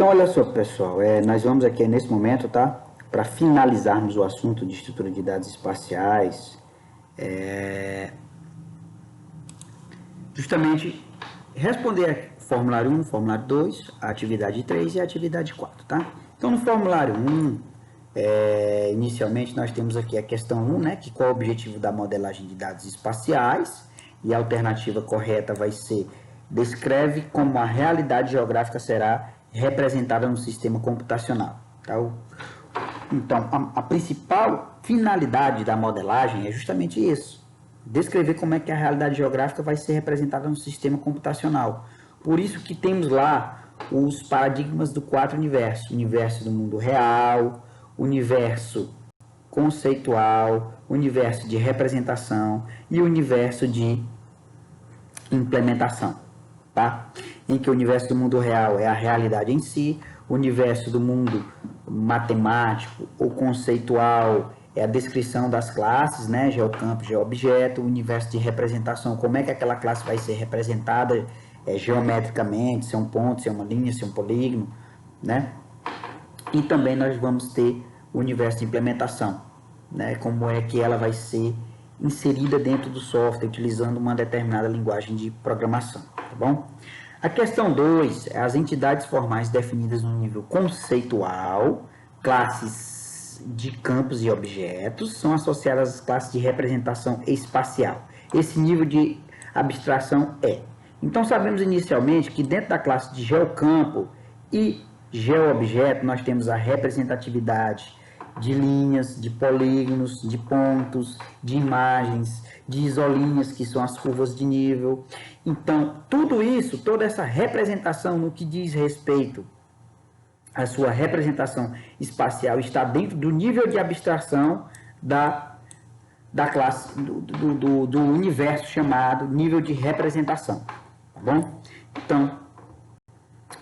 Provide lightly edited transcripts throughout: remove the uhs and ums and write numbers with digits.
Então, olha só, pessoal, nós vamos aqui nesse momento, tá? Para finalizarmos o assunto de estrutura de dados espaciais, justamente responder formulário 1, formulário 2, a atividade 3 e a atividade 4, tá? Então, no formulário 1, inicialmente nós temos aqui a questão 1, né? Que qual é o objetivo da modelagem de dados espaciais? E a alternativa correta vai ser: descreve como a realidade geográfica será representada no sistema computacional. Tá? Então, a principal finalidade da modelagem é justamente isso: descrever como é que a realidade geográfica vai ser representada no sistema computacional. Por isso que temos lá os paradigmas do 4 universos: universo do mundo real, universo conceitual, universo de representação e universo de implementação, tá? Em que o universo do mundo real é a realidade em si, o universo do mundo matemático ou conceitual é a descrição das classes, né? Geocampo, geoobjeto, o universo de representação, como é que aquela classe vai ser representada geometricamente, se é um ponto, se é uma linha, se é um polígono, né? E também nós vamos ter o universo de implementação, né? Como é que ela vai ser inserida dentro do software, utilizando uma determinada linguagem de programação, tá bom? A questão 2 é as entidades formais definidas no nível conceitual, classes de campos e objetos, são associadas às classes de representação espacial. Esse nível de abstração é. Então, sabemos inicialmente que dentro da classe de geocampo e geoobjeto, nós temos a representatividade de linhas, de polígonos, de pontos, de imagens, de isolinhas, que são as curvas de nível. Então, tudo isso, toda essa representação no que diz respeito à sua representação espacial está dentro do nível de abstração da classe, do universo chamado nível de representação, tá bom? Então,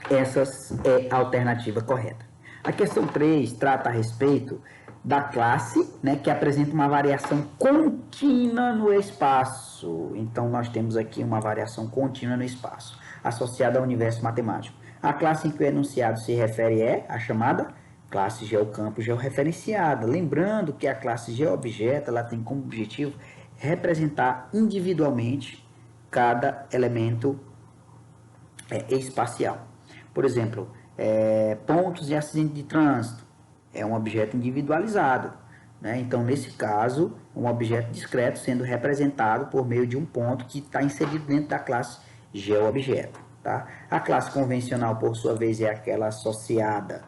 essa é a alternativa correta. A questão 3 trata a respeito da classe, né, que apresenta uma variação contínua no espaço. Então, nós temos aqui uma variação contínua no espaço, associada ao universo matemático. A classe em que o enunciado se refere é a chamada classe geocampo georreferenciada. Lembrando que a classe geoobjeto, ela tem como objetivo representar individualmente cada elemento espacial. Por exemplo, pontos e acidentes de trânsito é um objeto individualizado, né? Então, nesse caso, um objeto discreto sendo representado por meio de um ponto que está inserido dentro da classe geoobjeto, tá? A classe convencional, por sua vez, é aquela associada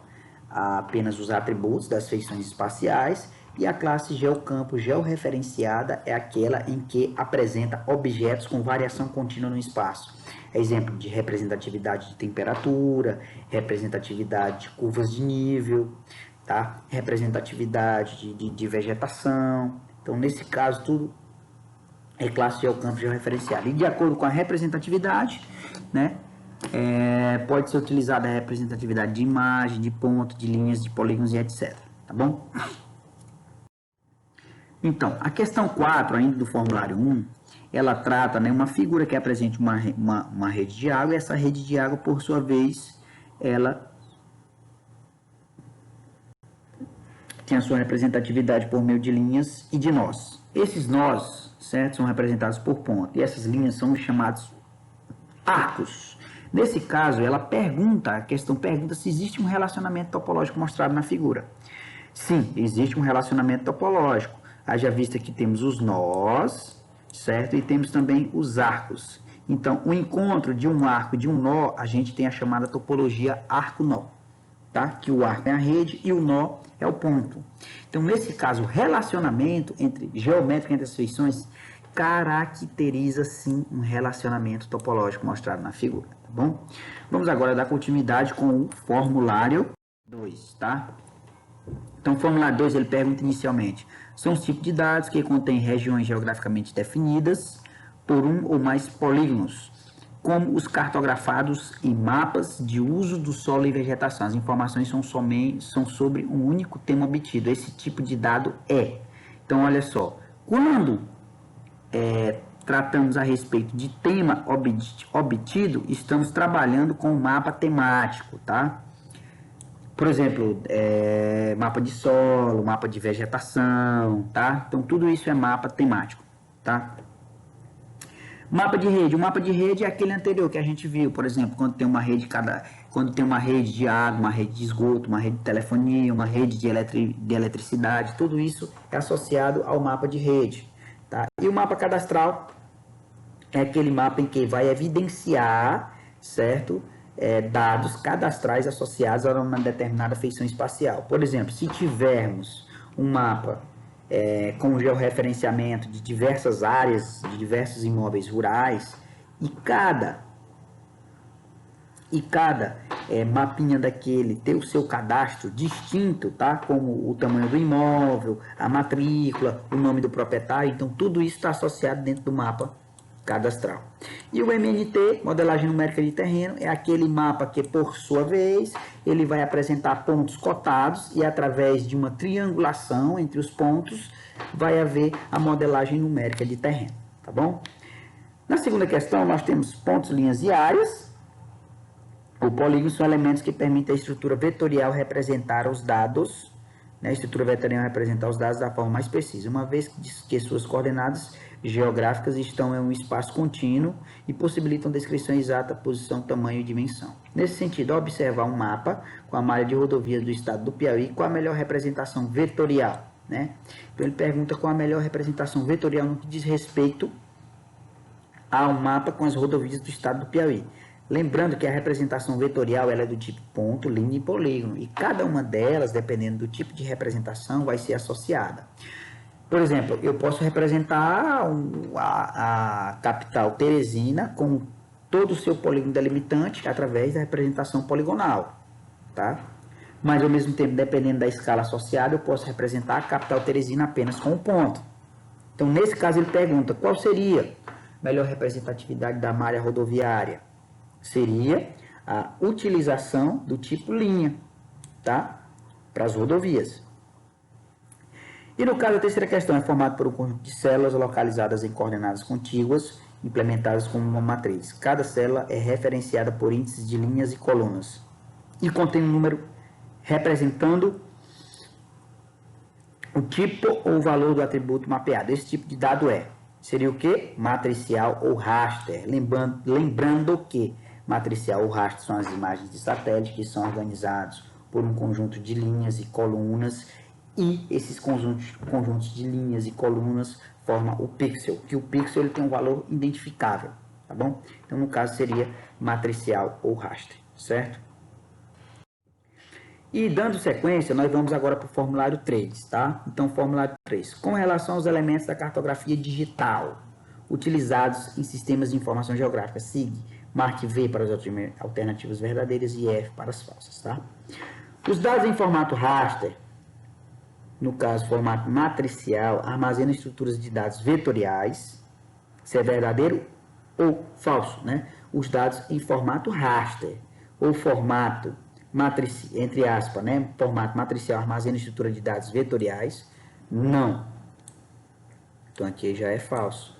a apenas os atributos das feições espaciais, e a classe geocampo georreferenciada é aquela em que apresenta objetos com variação contínua no espaço. Exemplo de representatividade de temperatura, representatividade de curvas de nível, tá? Representatividade de vegetação. Então, nesse caso, tudo é classe geocampo georreferenciada. E de acordo com a representatividade, né, pode ser utilizada a representatividade de imagem, de ponto, de linhas, de polígonos e etc. Tá bom? Então, a questão 4, ainda do formulário 1, ela trata, né, uma figura que apresenta uma rede de água, e essa rede de água, por sua vez, ela tem a sua representatividade por meio de linhas e de nós. Esses nós, certo, são representados por ponto, e essas linhas são chamados arcos. Nesse caso, a questão pergunta se existe um relacionamento topológico mostrado na figura. Sim, existe um relacionamento topológico. Haja vista que temos os nós, certo? E temos também os arcos. Então, o encontro de um arco e de um nó, a gente tem a chamada topologia arco-nó, tá? Que o arco é a rede e o nó é o ponto. Então, nesse caso, o relacionamento geométrico entre as feições caracteriza, sim, um relacionamento topológico mostrado na figura, tá bom? Vamos agora dar continuidade com o formulário 2, tá? Então, o formulário 2, ele pergunta inicialmente: são os tipos de dados que contêm regiões geograficamente definidas por um ou mais polígonos, como os cartografados em mapas de uso do solo e vegetação. As informações são sobre um único tema obtido. Esse tipo de dado é. Então, olha só, quando tratamos a respeito de tema obtido, estamos trabalhando com um mapa temático, tá? Por exemplo, mapa de solo, mapa de vegetação, tá? Então, tudo isso é mapa temático, tá? Mapa de rede. O mapa de rede é aquele anterior que a gente viu, por exemplo, quando tem uma rede quando tem uma rede de água, uma rede de esgoto, uma rede de telefonia, uma rede de eletricidade, tudo isso é associado ao mapa de rede, tá? E o mapa cadastral é aquele mapa em que vai evidenciar, certo? Dados cadastrais associados a uma determinada feição espacial. Por exemplo, se tivermos um mapa com georreferenciamento de diversas áreas, de diversos imóveis rurais, e cada mapinha daquele ter o seu cadastro distinto, tá? Como o tamanho do imóvel, a matrícula, o nome do proprietário, então tudo isso está associado dentro do mapa cadastral. E o MNT, modelagem numérica de terreno, é aquele mapa que, por sua vez, ele vai apresentar pontos cotados e, através de uma triangulação entre os pontos, vai haver a modelagem numérica de terreno, tá bom? Na segunda questão, nós temos pontos, linhas e áreas. O polígono são elementos que permitem a estrutura vetorial representar os dados, né? A estrutura vetorial representar os dados da forma mais precisa, uma vez que suas coordenadas geográficas estão em um espaço contínuo e possibilitam descrição exata, posição, tamanho e dimensão. Nesse sentido, ao observar um mapa com a malha de rodovias do estado do Piauí, qual a melhor representação vetorial, né? Então ele pergunta qual a melhor representação vetorial no que diz respeito ao mapa com as rodovias do estado do Piauí. Lembrando que a representação vetorial ela é do tipo ponto, linha e polígono, e cada uma delas, dependendo do tipo de representação, vai ser associada. Por exemplo, eu posso representar a capital Teresina com todo o seu polígono delimitante através da representação poligonal, tá? Mas, ao mesmo tempo, dependendo da escala associada, eu posso representar a capital Teresina apenas com um ponto. Então, nesse caso, ele pergunta qual seria a melhor representatividade da malha rodoviária. Seria a utilização do tipo linha, tá? Para as rodovias. E no caso, a terceira questão é formada por um conjunto de células localizadas em coordenadas contíguas, implementadas como uma matriz. Cada célula é referenciada por índices de linhas e colunas e contém um número representando o tipo ou valor do atributo mapeado. Esse tipo de dado seria o que? Matricial ou raster. Lembrando que matricial ou raster são as imagens de satélite que são organizados por um conjunto de linhas e colunas, e esses conjuntos de linhas e colunas formam o pixel, que o pixel ele tem um valor identificável, tá bom? Então, no caso, seria matricial ou raster, certo? E dando sequência, nós vamos agora para o formulário 3, tá? Então, formulário 3. Com relação aos elementos da cartografia digital utilizados em sistemas de informação geográfica, SIG, marque V para as alternativas verdadeiras e F para as falsas, tá? Os dados em formato raster, no caso, formato matricial, armazena estruturas de dados vetoriais, se é verdadeiro ou falso, né? Os dados em formato raster, ou formato matricial, entre aspas, né? Formato matricial armazena estrutura de dados vetoriais, não. Então, aqui já é falso.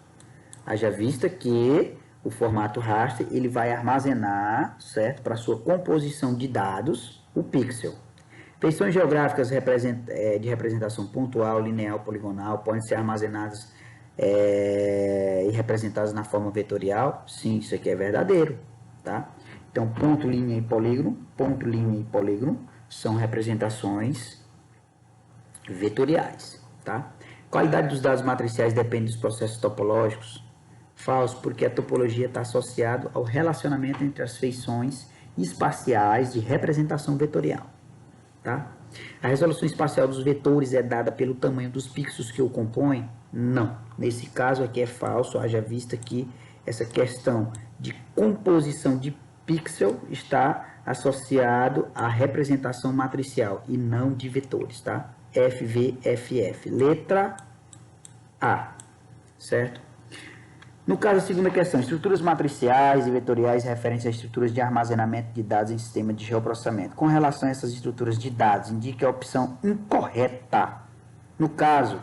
Haja vista que o formato raster, ele vai armazenar, certo? Para sua composição de dados, o pixel. Feições geográficas de representação pontual, linear, poligonal podem ser armazenadas e representadas na forma vetorial. Sim, isso aqui é verdadeiro, tá? Então, ponto, linha e polígono são representações vetoriais, tá? Qualidade dos dados matriciais depende dos processos topológicos. Falso, porque a topologia está associada ao relacionamento entre as feições espaciais de representação vetorial. Tá? A resolução espacial dos vetores é dada pelo tamanho dos pixels que o compõem? Não. Nesse caso aqui é falso, haja vista que essa questão de composição de pixel está associado à representação matricial e não de vetores, tá? FVFF. Letra A, certo? No caso, a segunda questão, estruturas matriciais e vetoriais referentes a estruturas de armazenamento de dados em sistema de geoprocessamento. Com relação a essas estruturas de dados, indique a opção incorreta. No caso,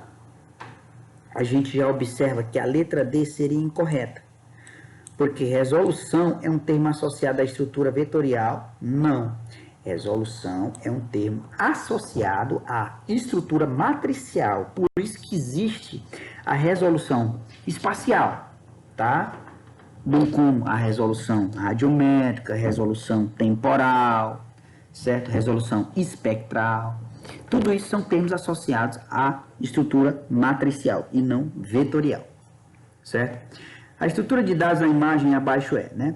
a gente já observa que a letra D seria incorreta, porque resolução é um termo associado à estrutura vetorial? Não. Resolução é um termo associado à estrutura matricial, por isso que existe a resolução espacial, tá? Bem como a resolução radiométrica, resolução temporal, certo? Resolução espectral. Tudo isso são termos associados à estrutura matricial e não vetorial, certo? A estrutura de dados da imagem abaixo né?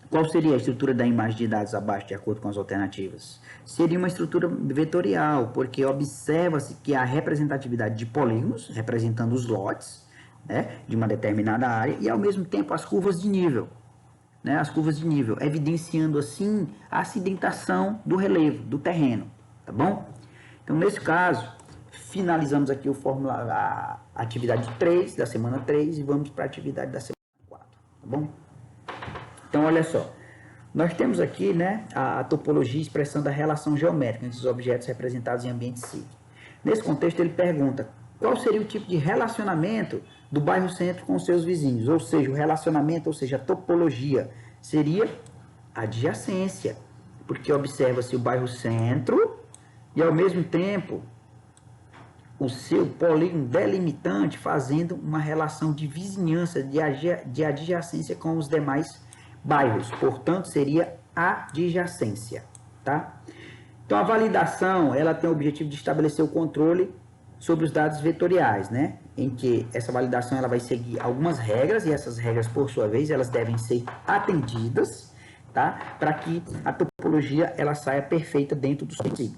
Qual seria a estrutura da imagem de dados abaixo, de acordo com as alternativas? Seria uma estrutura vetorial, porque observa-se que a representatividade de polígonos, representando os lotes, né, de uma determinada área, e ao mesmo tempo as curvas de nível, né, as curvas de nível, evidenciando assim a acidentação do relevo, do terreno, tá bom? Então, nesse caso, finalizamos aqui a atividade 3, da semana 3, e vamos para a atividade da semana 4, tá bom? Então, olha só, nós temos aqui, né, a topologia expressando a relação geométrica entre os objetos representados em ambiente SIG. Nesse contexto, ele pergunta qual seria o tipo de relacionamento do bairro centro com seus vizinhos, ou seja, o relacionamento, ou seja, a topologia, seria adjacência, porque observa-se o bairro centro e, ao mesmo tempo, o seu polígono delimitante fazendo uma relação de vizinhança, de adjacência com os demais bairros, portanto, seria adjacência, tá? Então, a validação, ela tem o objetivo de estabelecer o controle sobre os dados vetoriais, né? Em que essa validação, ela vai seguir algumas regras, e essas regras, por sua vez, elas devem ser atendidas, tá? Para que a topologia, ela saia perfeita dentro do SIG.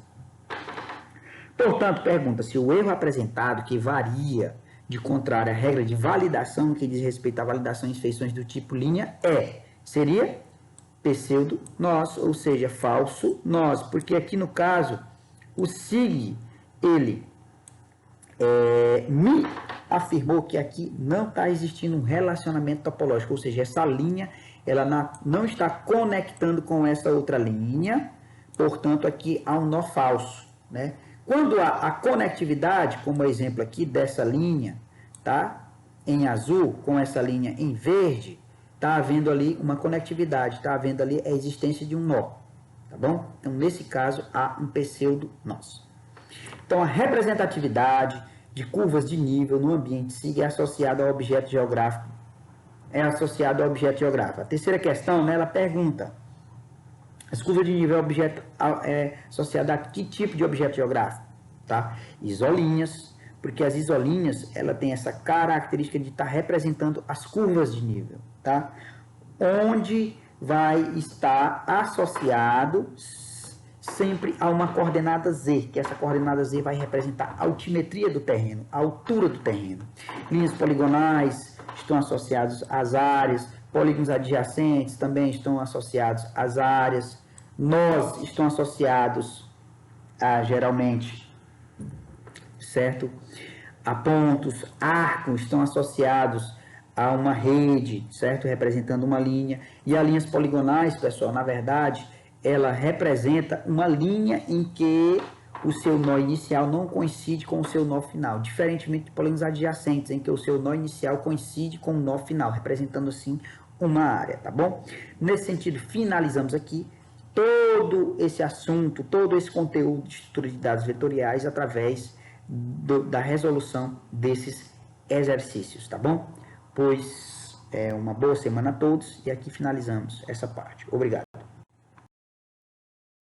Portanto, pergunta se o erro apresentado, que varia de contrário à regra de validação, no que diz respeito à validação em feições do tipo linha, seria pseudo-nós, ou seja, falso nós, porque aqui no caso, o SIG, ele me afirmou que aqui não está existindo um relacionamento topológico, ou seja, essa linha, ela não está conectando com essa outra linha, portanto, aqui há um nó falso, né? Quando há a conectividade, como exemplo aqui dessa linha, tá? Em azul, com essa linha em verde, está havendo ali uma conectividade, está havendo ali a existência de um nó, tá bom? Então, nesse caso, há um pseudo-nós. Então, a representatividade de curvas de nível no ambiente SIG é associada ao objeto geográfico. A terceira questão, né, ela pergunta, as curvas de nível é associada a que tipo de objeto geográfico? Tá? Isolinhas, porque as isolinhas, ela tem essa característica de estar representando as curvas de nível, tá? Onde vai estar associado sempre a uma coordenada Z, que essa coordenada Z vai representar a altimetria do terreno, a altura do terreno. Linhas poligonais estão associadas às áreas, polígonos adjacentes também estão associados às áreas, nós estão associados a, geralmente, certo? A pontos, arcos estão associados a uma rede, certo? Representando uma linha. E as linhas poligonais, pessoal, na verdade, ela representa uma linha em que o seu nó inicial não coincide com o seu nó final, diferentemente de polígonos adjacentes, em que o seu nó inicial coincide com o nó final, representando assim uma área, tá bom? Nesse sentido, finalizamos aqui todo esse assunto, todo esse conteúdo de estrutura de dados vetoriais através da resolução desses exercícios, tá bom? Pois uma boa semana a todos e aqui finalizamos essa parte. Obrigado.